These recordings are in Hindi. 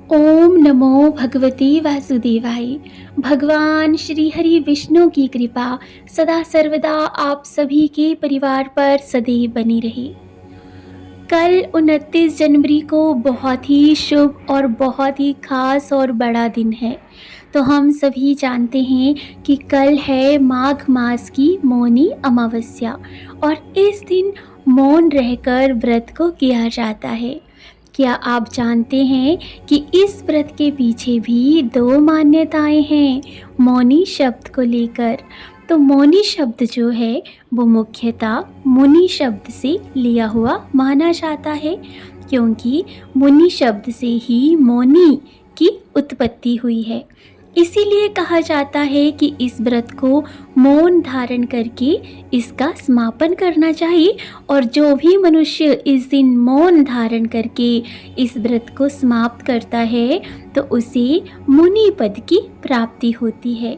ओम नमो भगवते वासुदेवाय। भगवान श्री हरि विष्णु की कृपा सदा सर्वदा आप सभी के परिवार पर सदैव बनी रहे। कल 29 जनवरी को बहुत ही शुभ और बहुत ही खास और बड़ा दिन है। तो हम सभी जानते हैं कि कल है माघ मास की मौनी अमावस्या और इस दिन मौन रहकर व्रत को किया जाता है। क्या आप जानते हैं कि इस व्रत के पीछे भी दो मान्यताएं हैं मौनी शब्द को लेकर। तो मौनी शब्द जो है वो मुख्यतः मुनि शब्द से लिया हुआ माना जाता है, क्योंकि मुनि शब्द से ही मौनी की उत्पत्ति हुई है। इसीलिए कहा जाता है कि इस व्रत को मौन धारण करके इसका समापन करना चाहिए और जो भी मनुष्य इस दिन मौन धारण करके इस व्रत को समाप्त करता है तो उसे मुनि पद की प्राप्ति होती है।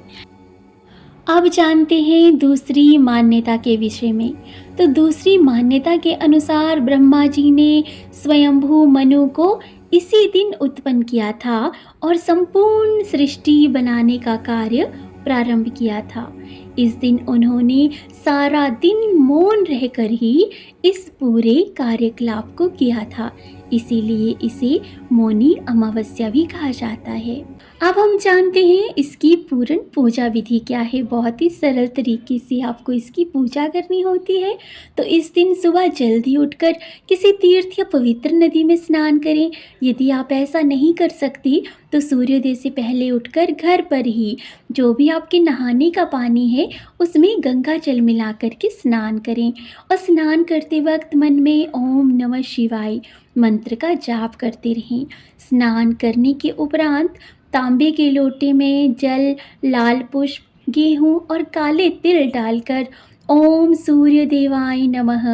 अब जानते हैं दूसरी मान्यता के विषय में। तो दूसरी मान्यता के अनुसार ब्रह्मा जी ने स्वयंभू मनु को इसी दिन उत्पन्न किया था और संपूर्ण सृष्टि बनाने का कार्य प्रारंभ किया था। इस दिन उन्होंने सारा दिन मौन रहकर ही इस पूरे कार्यकलाप को किया था, इसीलिए इसे मौनी अमावस्या भी कहा जाता है। अब हम जानते हैं इसकी पूर्ण पूजा विधि क्या है। बहुत ही सरल तरीके से आपको इसकी पूजा करनी होती है। तो इस दिन सुबह जल्दी उठकर किसी तीर्थ या पवित्र नदी में स्नान करें। यदि आप ऐसा नहीं कर सकती तो सूर्योदय से पहले उठकर घर पर ही जो भी आपके नहाने का पानी है उसमें गंगा जल मिला करके स्नान करें और स्नान करते वक्त मन में ओम नमः शिवाय मंत्र का जाप करते रहें। स्नान करने के उपरांत तांबे के लोटे में जल, लाल पुष्प, गेहूं और काले तिल डालकर ओम सूर्य देवाय नमः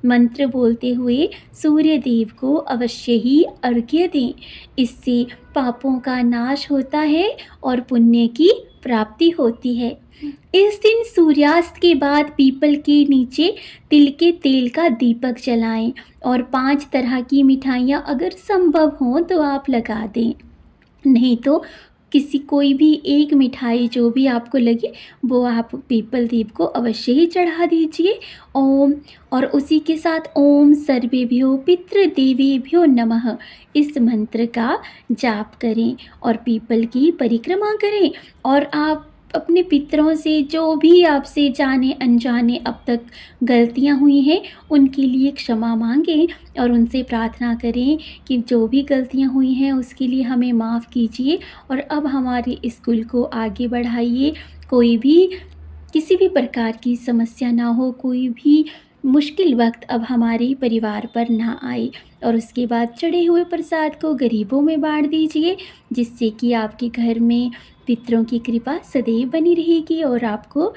मंत्र बोलते हुए सूर्य देव को अवश्य ही अर्घ्य दें। इससे पापों का नाश होता है और पुण्य की प्राप्ति होती है। इस दिन सूर्यास्त के बाद पीपल के नीचे तिल के तेल का दीपक जलाएं और 5 तरह की मिठाइयाँ अगर संभव हो तो आप लगा दें, नहीं तो किसी कोई भी एक मिठाई जो भी आपको लगे वो आप पीपल देव को अवश्य ही चढ़ा दीजिए। ओम और उसी के साथ ओम सर्वेभ्यो पितृदेवेभ्यो नमः इस मंत्र का जाप करें और पीपल की परिक्रमा करें और आप अपने पितरों से जो भी आपसे जाने अनजाने अब तक गलतियां हुई हैं उनके लिए क्षमा मांगें और उनसे प्रार्थना करें कि जो भी गलतियां हुई हैं उसके लिए हमें माफ़ कीजिए और अब हमारे स्कूल को आगे बढ़ाइए। कोई भी किसी भी प्रकार की समस्या ना हो, कोई भी मुश्किल वक्त अब हमारे परिवार पर ना आए और उसके बाद चढ़े हुए प्रसाद को गरीबों में बांट दीजिए, जिससे कि आपके घर में पितरों की कृपा सदैव बनी रहेगी और आपको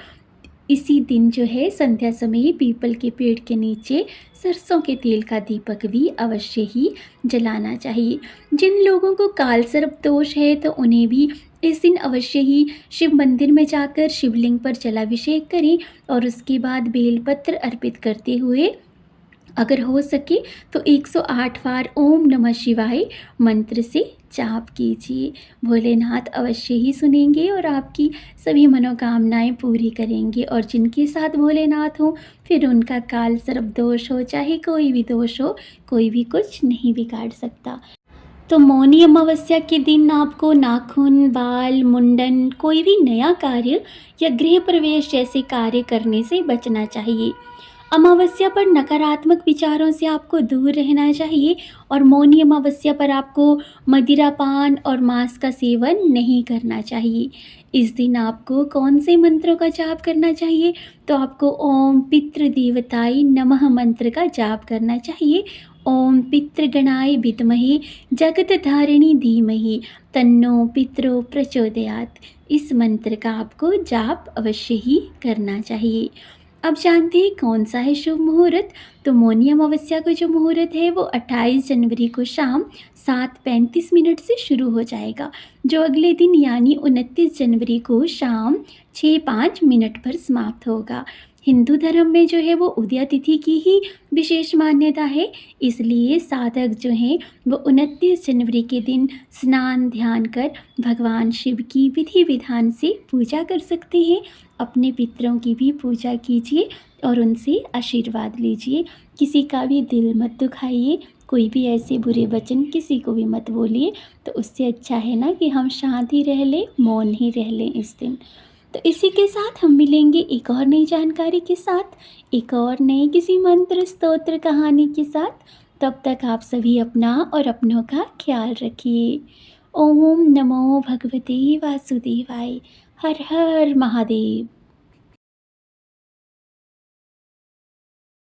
इसी दिन जो है संध्या समय पीपल के पेड़ के नीचे सरसों के तेल का दीपक भी अवश्य ही जलाना चाहिए। जिन लोगों को काल सर्प दोष है तो उन्हें भी इस दिन अवश्य ही शिव मंदिर में जाकर शिवलिंग पर जलाभिषेक करें और उसके बाद बेलपत्र अर्पित करते हुए अगर हो सके तो 108 बार ओम नमः शिवाय मंत्र से जाप कीजिए। भोलेनाथ अवश्य ही सुनेंगे और आपकी सभी मनोकामनाएं पूरी करेंगे और जिनके साथ भोलेनाथ हो फिर उनका काल सर्प दोष हो चाहे कोई भी दोष हो, कोई भी कुछ नहीं बिगाड़ सकता। तो मौनी अमावस्या के दिन आपको नाखून, बाल, मुंडन, कोई भी नया कार्य या गृह प्रवेश जैसे कार्य करने से बचना चाहिए। अमावस्या पर नकारात्मक विचारों से आपको दूर रहना चाहिए और मौनी अमावस्या पर आपको मदिरा पान और मांस का सेवन नहीं करना चाहिए। इस दिन आपको कौन से मंत्रों का जाप करना चाहिए? तो आपको ओम पितृदेवताय नमः मंत्र का जाप करना चाहिए। ओम पितृगणाय विद्महे जगतधारिणी धीमहि तन्नो पितरो प्रचोदयात् इस मंत्र का आपको जाप अवश्य ही करना चाहिए। अब जानते हैं कौन सा है शुभ मुहूर्त। तो मौनी अमावस्या का जो मुहूर्त है वो 28 जनवरी को शाम 7:35 से शुरू हो जाएगा, जो अगले दिन यानी 29 जनवरी को शाम 6:05 पर समाप्त होगा। हिंदू धर्म में जो है वो उदया तिथि की ही विशेष मान्यता है, इसलिए साधक जो हैं वो 29 जनवरी के दिन स्नान ध्यान कर भगवान शिव की विधि विधान से पूजा कर सकते हैं। अपने पितरों की भी पूजा कीजिए और उनसे आशीर्वाद लीजिए। किसी का भी दिल मत दुखाइए, कोई भी ऐसे बुरे वचन किसी को भी मत बोलिए। तो उससे अच्छा है ना कि हम शांत ही रह लें, मौन ही रह लें इस दिन। तो इसी के साथ हम मिलेंगे एक और नई जानकारी के साथ, एक और नई किसी मंत्र स्तोत्र कहानी के साथ। तब तक आप सभी अपना और अपनों का ख्याल रखिए। ओम नमो भगवते वासुदेवाय। हर हर महादेव।